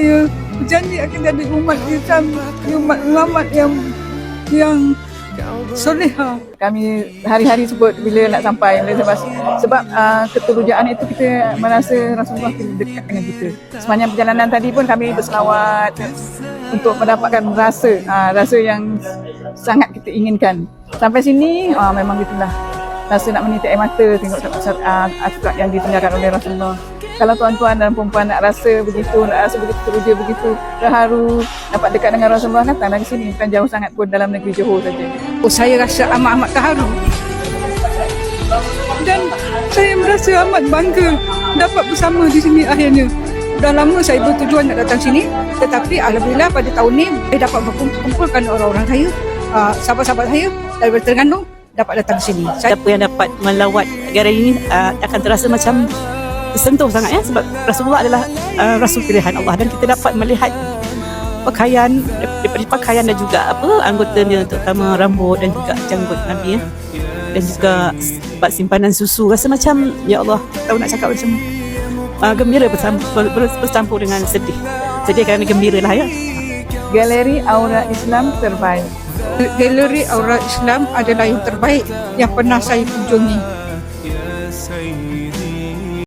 Saya berjanji akan jadi umat Islam, umat Muhammad yang soleha. Kami hari-hari sebut bila nak sampai sebab keterujaan itu kita merasa Rasulullah dekat dengan kita. Sepanjang perjalanan tadi pun kami berselawat untuk mendapatkan rasa yang sangat kita inginkan. Sampai sini memang gitulah. Rasa nak menitik air mata tengok akhlak yang ditinggalkan oleh Rasulullah. Kalau tuan-tuan dan perempuan nak rasa begitu teruja begitu, terharu, dapat dekat dengan Rasulullah, datanglah di sini. Bukan jauh sangat pun, dalam negeri Johor saja. Saya rasa amat-amat terharu. Dan saya merasa amat bangga dapat bersama di sini akhirnya. Dah lama saya bertujuan nak datang sini, tetapi alhamdulillah pada tahun ni saya dapat berkumpulkan orang-orang saya, sahabat-sahabat saya dari Terengganu dapat datang di sini. Siapa yang dapat melawat negara ini akan terasa macam tersentuh sangat ya, sebab Rasulullah adalah Rasul pilihan Allah, dan kita dapat melihat pakaian daripada pakaian dan juga anggotanya, terutama rambut dan juga janggut Nabi ya, dan juga tempat simpanan susu. Rasa macam ya Allah, tahu nak cakap macam gembira bercampur dengan sedih kerana gembira lah ya. Galeri Aura Islam terbaik. Galeri Aura Islam adalah yang terbaik yang pernah saya kunjungi.